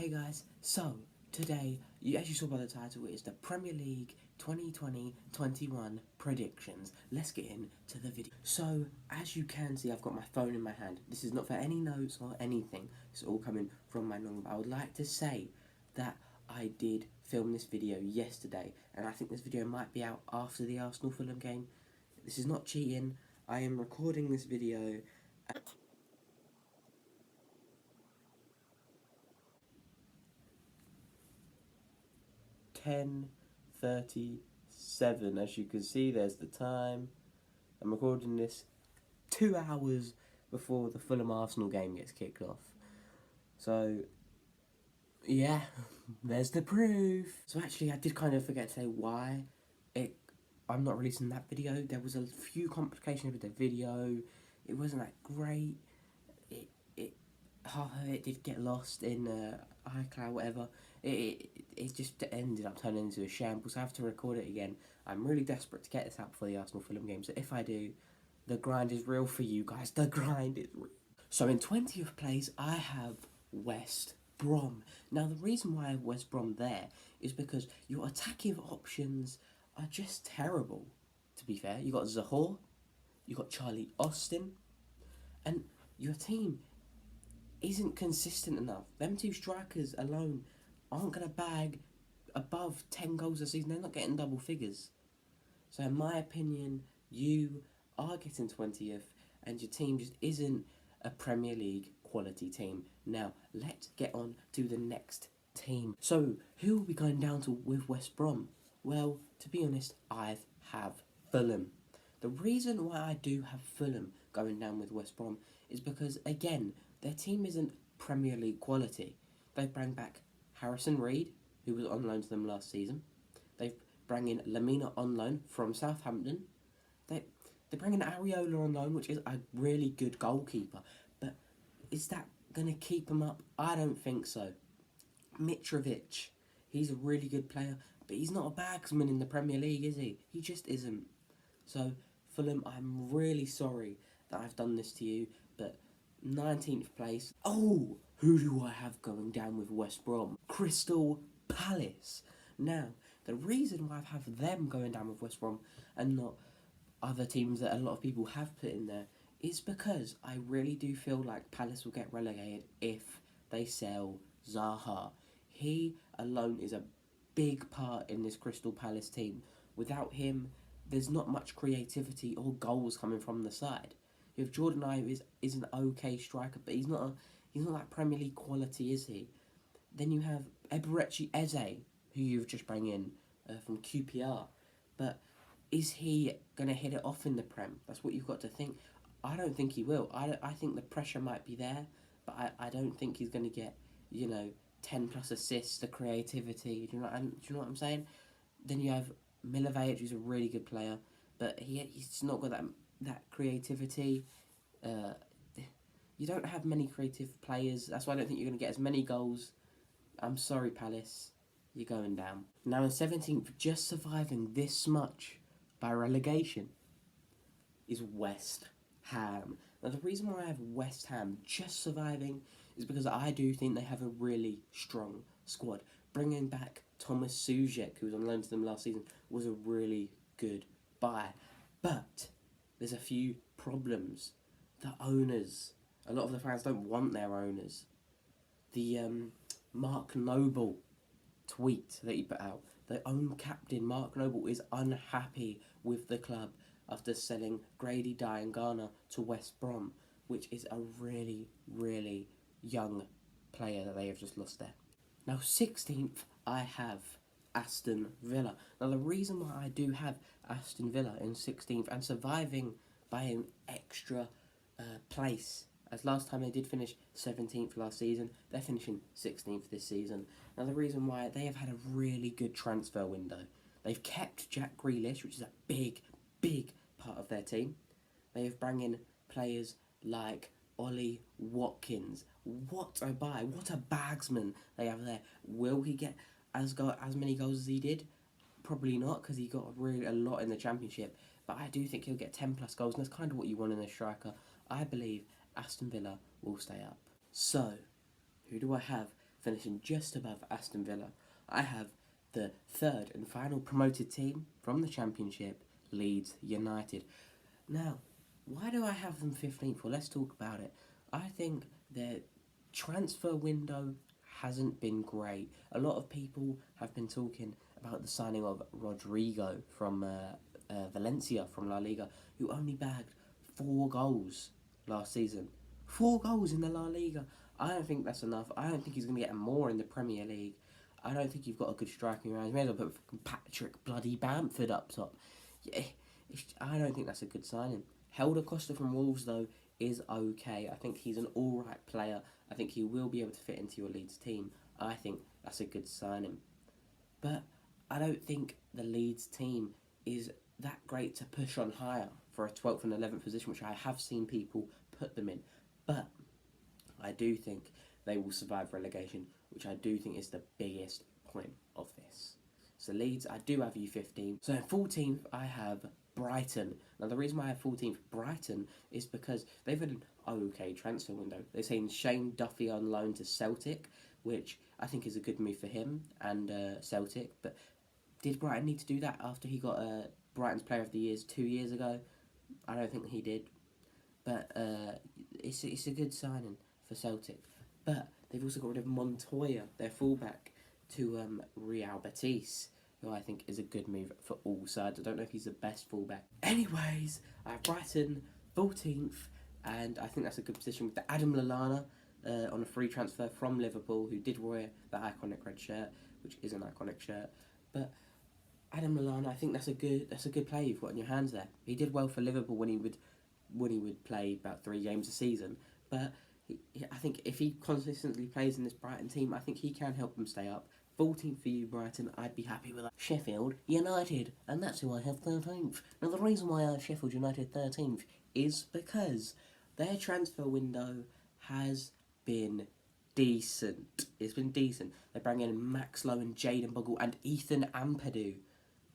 Hey guys, so today, as you saw by the title, it is the Premier League 2020-21 predictions. Let's get into the video. So, as you can see, I've got my phone in my hand. This is not for any notes or anything. It's all coming from my number. I would like to say that I did film this video yesterday, and I think this video might be out after the Arsenal Fulham game. This is not cheating. I am recording this video at 10:37. As you can see, there's the time. I'm recording this 2 hours before the Fulham Arsenal game gets kicked off. So, yeah, there's the proof. So actually, I did kind of forget to say why I'm not releasing that video. There was a few complications with the video. It wasn't that great. Half of it did get lost in iCloud, whatever. It just ended up turning into a shambles. I have to record it again. I'm really desperate to get this out before the Arsenal Fulham game, so if I do, the grind is real for you guys. The grind is real. So in 20th place, I have West Brom. Now, the reason why I have West Brom there is because your attacking options are just terrible, to be fair. You got Zahor, you got Charlie Austin, and your team isn't consistent enough. Them two strikers alone aren't going to bag above 10 goals a season. They're not getting double figures. So in my opinion, you are getting 20th and your team just isn't a Premier League quality team. Now, let's get on to the next team. So, who will be going down to with West Brom? Well, to be honest, I have Fulham. The reason why I do have Fulham going down with West Brom is because, again, their team isn't Premier League quality. They've brought back Harrison Reed, who was on loan to them last season. They've brought in Lamina on loan from Southampton. They bring in Areola on loan, which is a really good goalkeeper. But is that going to keep them up? I don't think so. Mitrovic, he's a really good player, but he's not a bagsman in the Premier League, is he? He just isn't. So, Fulham, I'm really sorry that I've done this to you, but 19th place. Oh, who do I have going down with West Brom? Crystal Palace. Now, the reason why I have them going down with West Brom and not other teams that a lot of people have put in there is because I really do feel like Palace will get relegated if they sell Zaha. He alone is a big part in this Crystal Palace team. Without him, there's not much creativity or goals coming from the side. If Jordan Ayew is an okay striker, but he's not like Premier League quality, is he? Then you have Eberechi Eze, who you've just brought in from QPR. But is he going to hit it off in the Prem? That's what you've got to think. I don't think he will. I think the pressure might be there, but I don't think he's going to get, 10 plus assists, the creativity. Do you know what I'm saying? Then you have Milivojevic, who's a really good player, but he's not got that creativity. You don't have many creative players. That's why I don't think you're going to get as many goals. I'm sorry, Palace. You're going down. Now in 17th, just surviving this much by relegation, is West Ham. Now the reason why I have West Ham just surviving is because I do think they have a really strong squad. Bringing back Thomas Soucek, who was on loan to them last season, was a really good buy. But there's a few problems. The owners. A lot of the fans don't want their owners. The Mark Noble tweet that he put out. The own captain, Mark Noble, is unhappy with the club after selling Grady Diangana to West Brom, which is a really, really young player that they have just lost there. Now, 16th, I have Aston Villa. Now, the reason why I do have Aston Villa in 16th and surviving by an extra place, as last time they did finish 17th last season, they're finishing 16th this season. Now, the reason why, they have had a really good transfer window. They've kept Jack Grealish, which is a big, big part of their team. They have brought in players like Ollie Watkins. What a buy. What a bagsman they have there. Will he get as many goals as he did? Probably not, because he got a lot in the Championship. But I do think he'll get 10 plus goals, and that's kind of what you want in a striker. I believe Aston Villa will stay up. So, who do I have finishing just above Aston Villa, I have the third and final promoted team from the Championship, Leeds United. Now, why do I have them 15th? Well, let's talk about it. I think their transfer window hasn't been great. A lot of people have been talking about the signing of Rodrigo from Valencia from La Liga, who only bagged 4 goals last season. 4 goals in the La Liga. I don't think that's enough. I don't think he's going to get more in the Premier League. I don't think you've got a good striking round. You may as well put Patrick bloody Bamford up top. Yeah, I don't think that's a good signing. Helder Costa from Wolves, though, is okay. I think he's an alright player. I think he will be able to fit into your Leeds team. I think that's a good signing. But I don't think the Leeds team is that great to push on higher for a 12th and 11th position, which I have seen people put them in. But I do think they will survive relegation, which I do think is the biggest point of this. So Leeds, I do have you 15. So in 14th, I have Brighton. Now the reason why I have 14th Brighton is because they've had an okay transfer window. They're saying Shane Duffy on loan to Celtic, which I think is a good move for him and Celtic. But did Brighton need to do that after he got Brighton's Player of the Year 2 years ago? I don't think he did. But it's a good signing for Celtic. But they've also got rid of Montoya, their fullback, to Real Betis, who I think is a good move for all sides. I don't know if he's the best fullback. Anyways, I have Brighton 14th, and I think that's a good position with the Adam Lallana on a free transfer from Liverpool, who did wear the iconic red shirt, which is an iconic shirt. But Adam Lallana, I think that's a good player you've got in your hands there. He did well for Liverpool when he would play about 3 games a season, but I think if he consistently plays in this Brighton team, I think he can help them stay up. 14th for you, Brighton, I'd be happy with that. Sheffield United, and that's who I have 13th. Now, the reason why I have Sheffield United 13th is because their transfer window has been decent. It's been decent. They bring in Max Lowe and Jayden Bogle and Ethan Ampadu.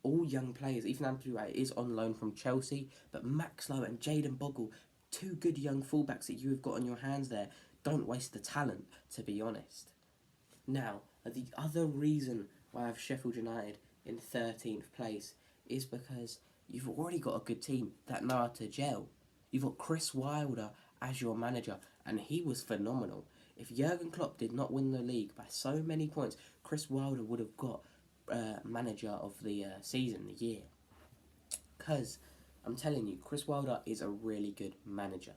All young players. Ethan Ampadu is on loan from Chelsea, but Max Lowe and Jayden Bogle, 2 good young fullbacks that you have got on your hands there. Don't waste the talent, to be honest. Now, the other reason why I have Sheffield United in 13th place is because you've already got a good team that know how to gel. You've got Chris Wilder as your manager, and he was phenomenal. If Jurgen Klopp did not win the league by so many points, Chris Wilder would have got manager of the season, the year. Because, I'm telling you, Chris Wilder is a really good manager,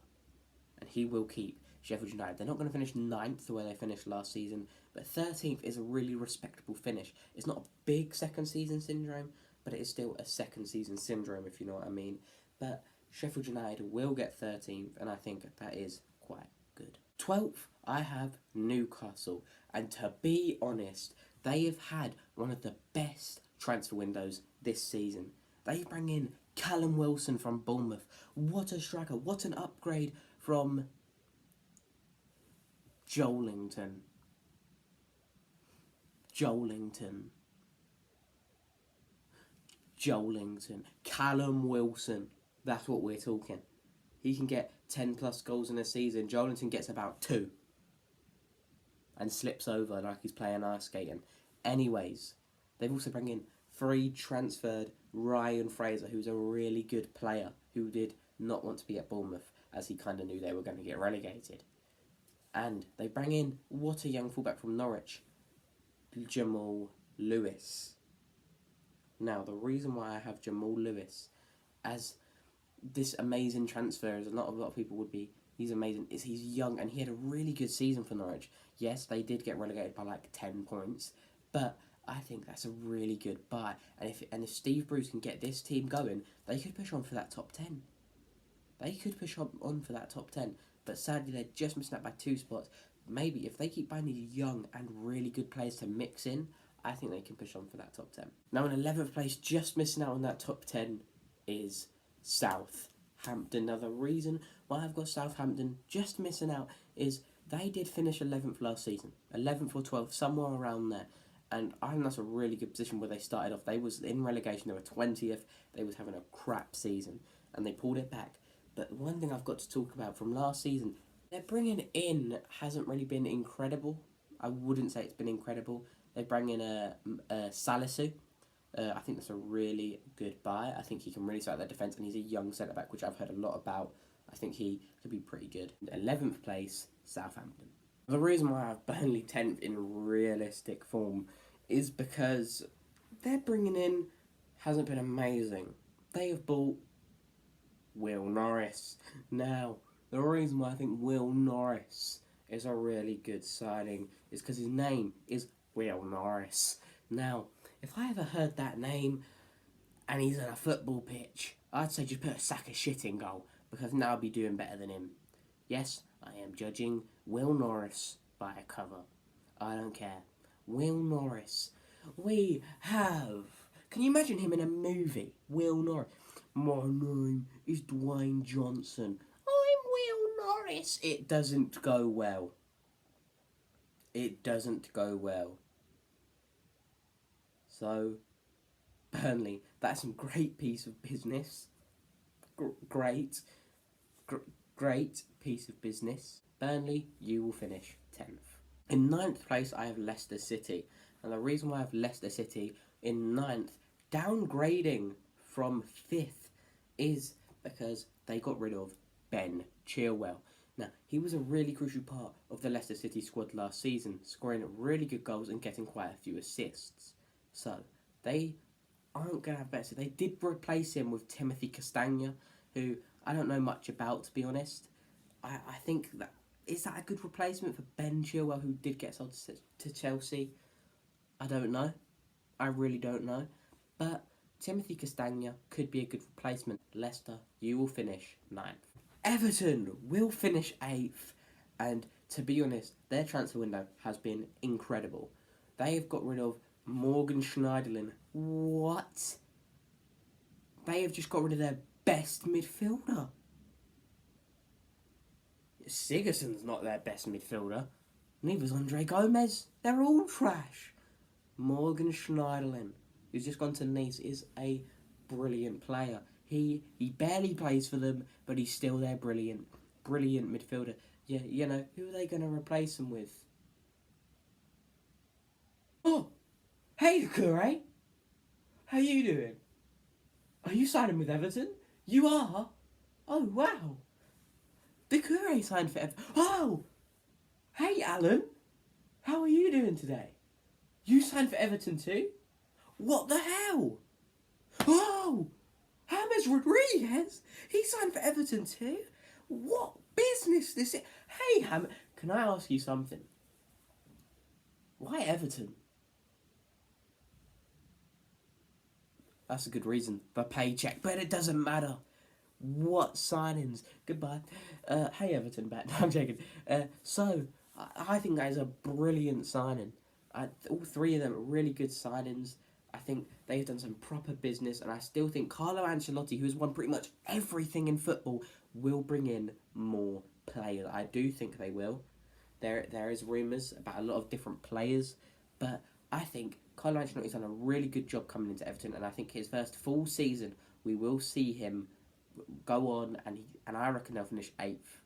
and he will keep Sheffield United. They're not going to finish 9th where they finished last season, but 13th is a really respectable finish. It's not a big second season syndrome, but it is still a second season syndrome, if you know what I mean. But Sheffield United will get 13th, and I think that is quite good. 12th, I have Newcastle, and to be honest, they have had one of the best transfer windows this season. They bring in Callum Wilson from Bournemouth. What a striker. What an upgrade from Joelinton. Callum Wilson. That's what we're talking. He can get 10 plus goals in a season. Joelinton gets about 2. And slips over like he's playing ice skating. Anyways, they've also brought in 3 transferred Ryan Fraser, who's a really good player, who did not want to be at Bournemouth, as he kind of knew they were going to get relegated. And they bring in, what a young fullback from Norwich, Jamal Lewis. Now, the reason why I have Jamal Lewis as this amazing transfer, as a lot of people would be, he's amazing, is he's young and he had a really good season for Norwich. Yes, they did get relegated by like 10 points, but I think that's a really good buy. And if Steve Bruce can get this team going, they could push on for that top 10. They could push on for that top 10, but sadly they're just missing out by 2 spots. Maybe if they keep buying these young and really good players to mix in, I think they can push on for that top 10. Now in 11th place, just missing out on that top 10, is Southampton. Now the reason why I've got Southampton just missing out is they did finish 11th last season. 11th or 12th, somewhere around there. And I think that's a really good position where they started off. They was in relegation, they were 20th. They was having a crap season, and they pulled it back. But one thing I've got to talk about from last season, their bringing in hasn't really been incredible. I wouldn't say it's been incredible. They bring in a Salisu. I think that's a really good buy. I think he can really start their defence, and he's a young centre-back, which I've heard a lot about. I think he could be pretty good. 11th place, Southampton. The reason why I have Burnley 10th in realistic form is because their bringing in hasn't been amazing. They have bought Will Norris. Now, the reason why I think Will Norris is a really good signing is because his name is Will Norris. Now, if I ever heard that name and he's on a football pitch, I'd say just put a sack of shit in goal, because now I'll be doing better than him. Yes, I am judging Will Norris by a cover. I don't care. Will Norris. We have... Can you imagine him in a movie? Will Norris. My name is Dwayne Johnson. I'm Will Norris. It doesn't go well. It doesn't go well. So, Burnley, that's some great piece of business. Great piece of business. Burnley, you will finish 10th. In 9th place, I have Leicester City. And the reason why I have Leicester City in 9th, downgrading from 5th, is because they got rid of Ben Chilwell. Now, he was a really crucial part of the Leicester City squad last season, scoring really good goals and getting quite a few assists. So, they aren't going to have better. They did replace him with Timothy Castagna, who I don't know much about, to be honest. I think that... Is that a good replacement for Ben Chilwell, who did get sold to Chelsea? I don't know. I really don't know. But Timothy Castagna could be a good replacement. Leicester, you will finish 9th. Everton will finish 8th. And to be honest, their transfer window has been incredible. They have got rid of Morgan Schneiderlin. What? They have just got rid of their best midfielder. Sigurdsson's not their best midfielder. Neither's Andre Gomez. They're all trash. Morgan Schneiderlin, who's just gone to Nice, is a brilliant player. He barely plays for them, but he's still their brilliant midfielder. Yeah, you know, who are they going to replace him with? Oh, hey, Kure. How you doing? Are you signing with Everton? You are? Oh, wow. Kure signed for Everton. Oh! Hey, Alan. How are you doing today? You signed for Everton too? What the hell? Oh! James Rodriguez? He signed for Everton too? What business this is? Hey, Ham, can I ask you something? Why Everton? That's a good reason. The paycheck. But it doesn't matter. What signings? Goodbye. Hey, Everton, back. No, I'm joking. So, I think that is a brilliant signing. All three of them are really good signings. I think they've done some proper business, and I still think Carlo Ancelotti, who has won pretty much everything in football, will bring in more players. I do think they will. There is rumours about a lot of different players, but I think Carlo Ancelotti's done a really good job coming into Everton, and I think his first full season, we will see him go on, and I reckon they'll finish 8th.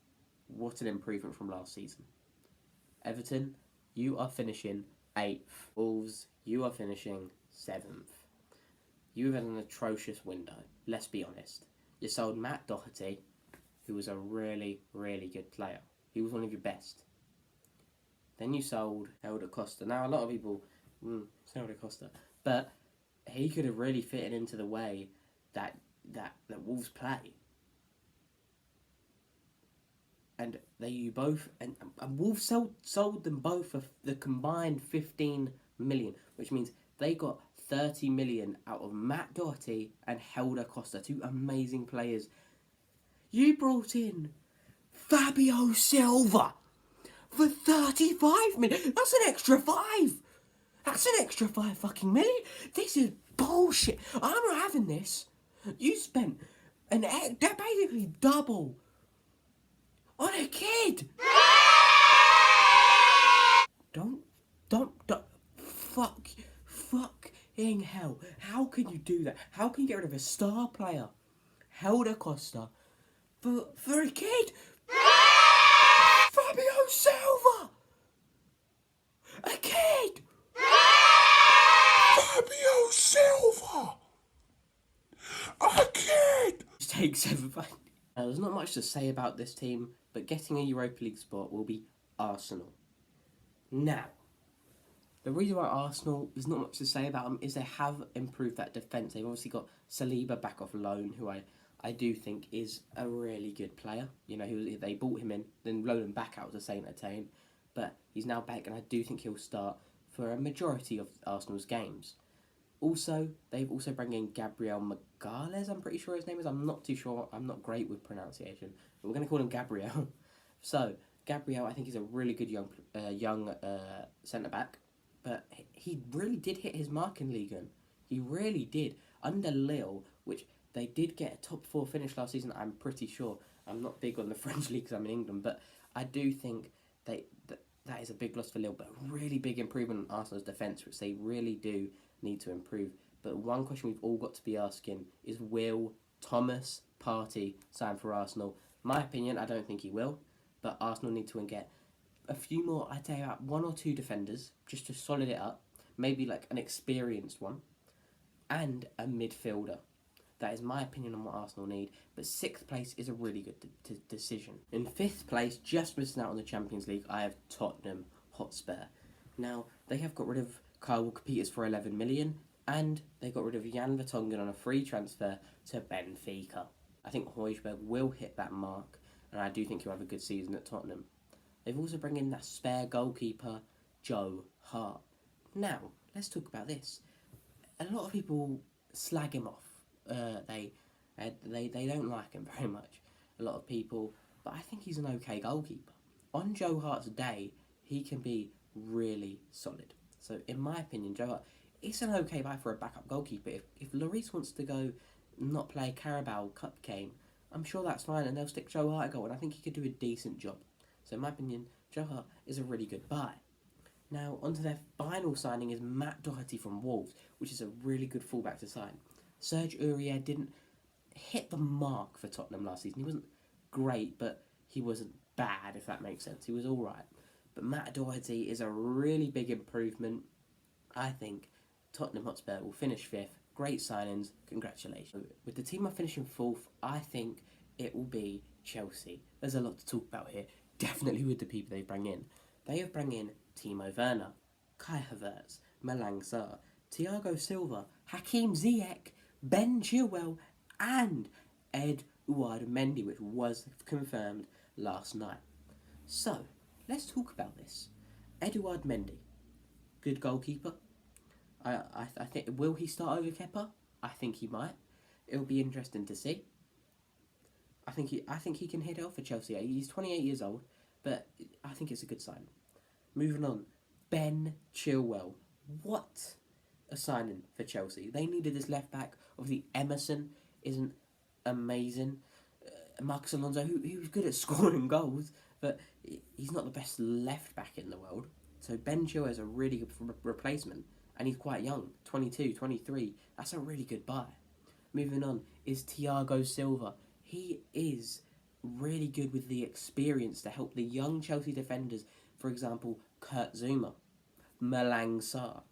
What an improvement from last season. Everton, you are finishing 8th. Wolves, you are finishing 7th. You've had an atrocious window, let's be honest. You sold Matt Doherty, who was a really, really good player. He was one of your best. Then you sold Helder Costa. Now, a lot of people, Helder Costa, but he could have really fitted into the way that Wolves play. And Wolves sold them both for the combined 15 million, which means they got 30 million out of Matt Doherty and Helder Costa, two amazing players. You brought in Fabio Silva for 35 million. That's an extra 5. That's an extra 5 fucking million. This is bullshit. I'm not having this. You spent basically double on a kid. Don't, fucking hell. How can you do that? How can you get rid of a star player, Helder Costa, for a kid? Fabio Silva! Mistakes, everybody. Now, there's not much to say about this team, but getting a Europa League spot will be Arsenal. Now, the reason why Arsenal, there's not much to say about them, is they have improved that defence. They've obviously got Saliba back off loan, who I do think is a really good player. You know, they bought him in, then loaned him back out to Saint Etienne, but he's now back, and I do think he'll start for a majority of Arsenal's games. Also, they've also brought in Gabriel Magalhaes, I'm pretty sure his name is. I'm not too sure. I'm not great with pronunciation, but we're going to call him Gabriel. So, Gabriel, I think he's a really good young centre-back. But he really did hit his mark in Ligue 1. He really did. Under Lille, which they did get a top 4 finish last season, I'm pretty sure. I'm not big on the French league because I'm in England, but I do think that is a big loss for Lille, but a really big improvement on Arsenal's defence, which they really do need to improve. But one question we've all got to be asking is, will Thomas Partey sign for Arsenal? My opinion, I don't think he will, but Arsenal need to get a few more, I'd say about 1 or 2 defenders, just to solid it up, maybe like an experienced one, and a midfielder. That is my opinion on what Arsenal need, but 6th place is a really good decision. In 5th place, just missing out on the Champions League, I have Tottenham Hotspur. Now, they have got rid of Kyle Walker-Peters for 11 million, and they got rid of Jan Vertonghen on a free transfer to Benfica. I think Højbjerg will hit that mark, and I do think he'll have a good season at Tottenham. They've also brought in that spare goalkeeper, Joe Hart. Now, let's talk about this. A lot of people slag him off. They don't like him very much, a lot of people, but I think he's an okay goalkeeper. On Joe Hart's day, he can be really solid. So, in my opinion, Joe Hart is an okay buy for a backup goalkeeper. If Lloris wants to go not play a Carabao Cup game, I'm sure that's fine, and they'll stick Joe Hart at goal, and I think he could do a decent job. So in my opinion, Joe Hart is a really good buy. Now, onto their final signing is Matt Doherty from Wolves, which is a really good fullback to sign. Serge Aurier didn't hit the mark for Tottenham last season. He wasn't great, but he wasn't bad, if that makes sense. He was all right. But Matt Doherty is a really big improvement. I think Tottenham Hotspur will finish 5th. Great signings. Congratulations. With the team finishing 4th, I think it will be Chelsea. There's a lot to talk about here. Definitely with the people they bring in. They have brought in Timo Werner, Kai Havertz, Malang Sarr, Thiago Silva, Hakim Ziyech, Ben Chilwell, and Edouard Mendy, which was confirmed last night. So, let's talk about this. Edouard Mendy, good goalkeeper. I think, will he start over Kepa? I think he might. It'll be interesting to see. I think he can hit it off for Chelsea. He's 28 years old, but I think it's a good sign. Moving on, Ben Chilwell. What a signing for Chelsea. They needed this left back. Obviously, Emerson isn't amazing. Marcus Alonso, who's good at scoring goals, but he's not the best left back in the world. So Ben Chilwell is a really good replacement, and he's quite young, 22, 23. That's a really good buy. Moving on is Thiago Silva. He is really good with the experience to help the young Chelsea defenders, for example, Kurt Zouma, Malang Sarr.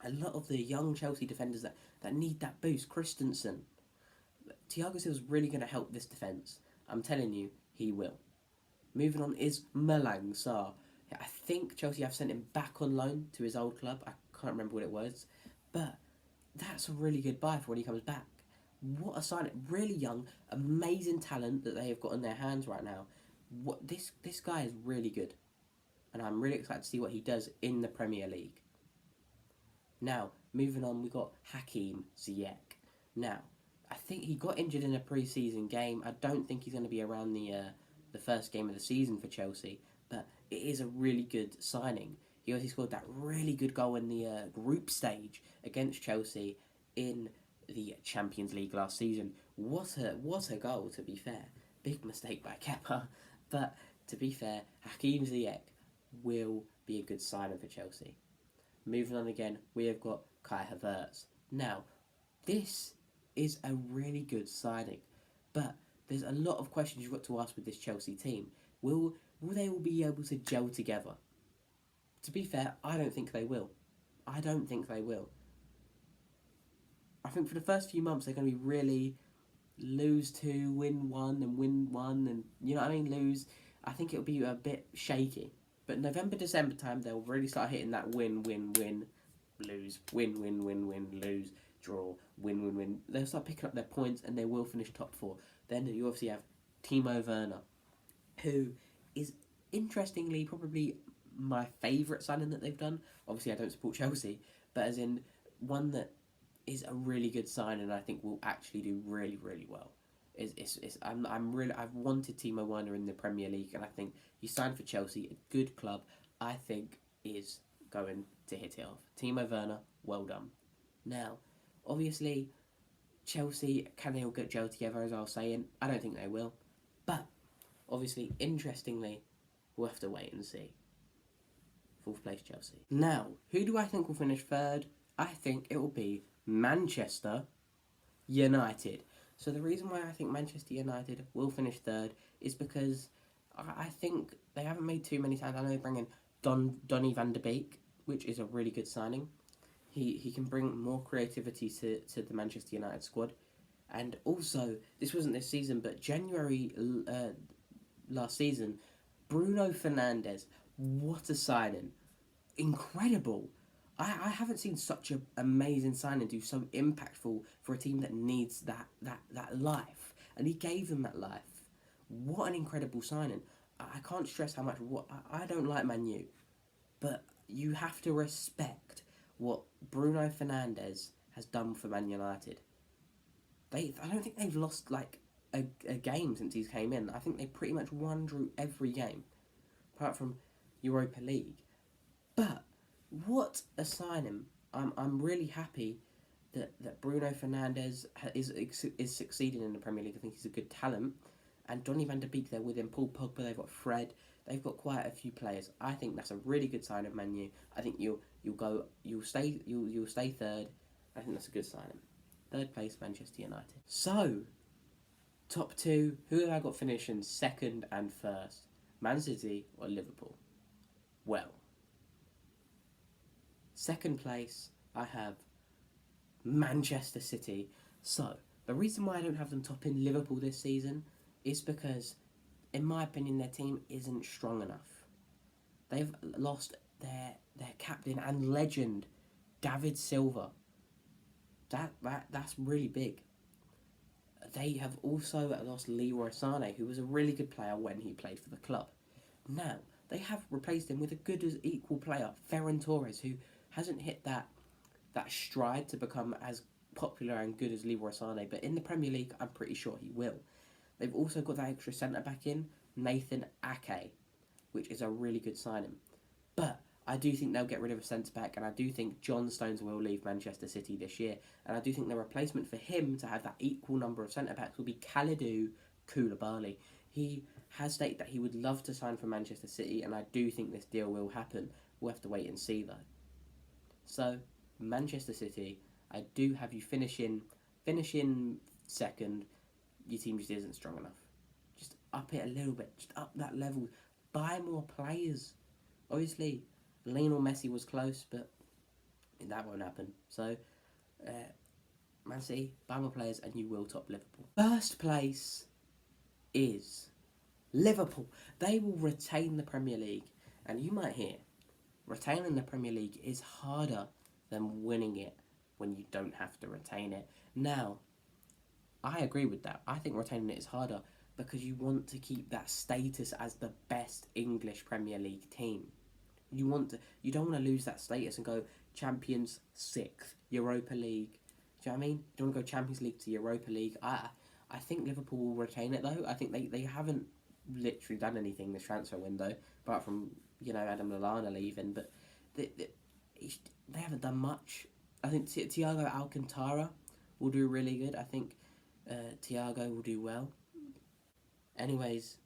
A lot of the young Chelsea defenders that need that boost, Christensen. Thiago Silva's really going to help this defence. I'm telling you, he will. Moving on is Malang Sarr. I think Chelsea have sent him back on loan to his old club. I can't remember what it was. But that's a really good buy for when he comes back. What a sign. Really young, amazing talent that they have got in their hands right now. This guy is really good. And I'm really excited to see what he does in the Premier League. Now, moving on, we've got Hakim Ziyech. Now, I think he got injured in a pre-season game. I don't think he's going to be around the first game of the season for Chelsea, but it is a really good signing. He also scored that really good goal in the group stage against Chelsea in the Champions League last season. What a goal, to be fair. Big mistake by Kepa, but to be fair, Hakim Ziyech will be a good signing for Chelsea. Moving on again, we have got Kai Havertz. Now, this is a really good signing, but there's a lot of questions you've got to ask with this Chelsea team. Will they all be able to gel together? To be fair, I don't think they will. I think for the first few months they're going to be really lose 2, win 1, and win 1, and you know what I mean, lose. I think it'll be a bit shaky. But November, December time, they'll really start hitting that win, win, win, lose, win, win, win, win, lose, draw, win, win, win. They'll start picking up their points and they will finish top 4. Then you obviously have Timo Werner, who is interestingly probably my favourite signing that they've done. Obviously, I don't support Chelsea, but as in one that is a really good sign and I think will actually do really, really well. I've wanted Timo Werner in the Premier League, and I think he signed for Chelsea, a good club. I think is going to hit it off. Timo Werner, well done. Now, obviously, Chelsea, can they all get gel together, as I was saying? I don't think they will. But, obviously, interestingly, we'll have to wait and see. 4th place Chelsea. Now, who do I think will finish 3rd? I think it will be Manchester United. So the reason why I think Manchester United will finish 3rd is because I think they haven't made too many signs. I know they bring in Donny van de Beek, which is a really good signing. He can bring more creativity to the Manchester United squad. And also, this wasn't this season, but January last season, Bruno Fernandes, what a signing. Incredible. I haven't seen such an amazing signing do so impactful for a team that needs that life. And he gave them that life. What an incredible signing. I can't stress how much... I don't like Man U, but you have to respect what Bruno Fernandes has done for Man United. I don't think they've lost like a game since he's came in. I think they pretty much drew every game, apart from Europa League. But what a signing! I'm really happy that Bruno Fernandes is succeeding in the Premier League. I think he's a good talent, and Donny van de Beek there with him. Paul Pogba, they've got Fred. They've got quite a few players. I think that's a really good sign of Man U. I think you'll stay 3rd. I think that's a good signing. 3rd place Manchester United. So, top 2. Who have I got finishing 2nd and 1st? Man City or Liverpool? Well, 2nd place I have Manchester City. So, the reason why I don't have them topping Liverpool this season is because, in my opinion, their team isn't strong enough. They've lost their captain and legend, David Silva. That's really big. They have also lost Leroy Sané, who was a really good player when he played for the club. Now, they have replaced him with a good as equal player, Ferran Torres, who hasn't hit that stride to become as popular and good as Leroy Sané, but in the Premier League, I'm pretty sure he will. They've also got that extra centre-back in, Nathan Ake, which is a really good signing. But I do think they'll get rid of a centre-back, and I do think John Stones will leave Manchester City this year. And I do think the replacement for him to have that equal number of centre-backs will be Kalidou Koulibaly. He has stated that he would love to sign for Manchester City, and I do think this deal will happen. We'll have to wait and see, though. So, Manchester City, I do have you finishing 2nd. Your team just isn't strong enough. Just up it a little bit. Just up that level. Buy more players. Obviously, Lionel Messi was close, but that won't happen. So, Man City, buy more players and you will top Liverpool. 1st place is Liverpool. They will retain the Premier League. And you might hear, retaining the Premier League is harder than winning it when you don't have to retain it. Now, I agree with that. I think retaining it is harder because you want to keep that status as the best English Premier League team. You don't want to lose that status and go Champions 6th, Europa League. Do you know what I mean? You don't want to go Champions League to Europa League. I think Liverpool will retain it though. I think they haven't literally done anything this transfer window, apart from, Adam Lallana leaving, but they haven't done much. I think Thiago Alcantara will do really good. I think Thiago will do well. Anyways,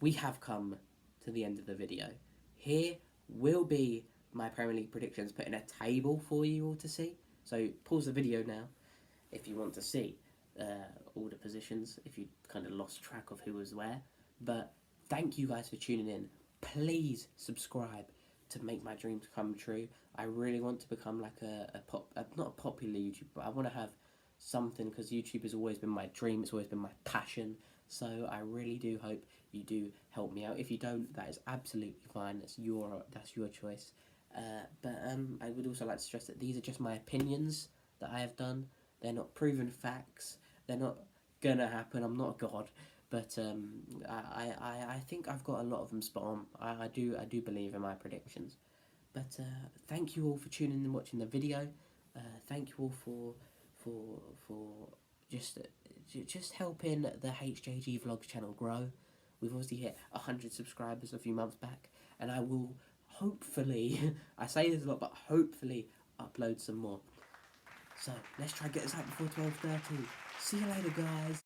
we have come to the end of the video. Here will be my Premier League predictions put in a table for you all to see. So pause the video now if you want to see all the positions, if you kind of lost track of who was where. But thank you guys for tuning in. Please subscribe to make my dreams come true. I really want to become like not a popular YouTuber, but I want to have something, because YouTube has always been my dream, it's always been my passion. So I really do hope you do help me out. If you don't, that is absolutely fine. That's your choice. But I would also like to stress that these are just my opinions that I have done. They're not proven facts. They're not gonna happen. I'm not a god, but I think I've got a lot of them spot on. I do believe in my predictions. But thank you all for tuning in and watching the video. Thank you all for just helping the HJG Vlogs channel grow. We've obviously hit 100 subscribers a few months back, and I will hopefully, I say this a lot, but hopefully upload some more. So let's try and get this out before 12:30. See you later, guys.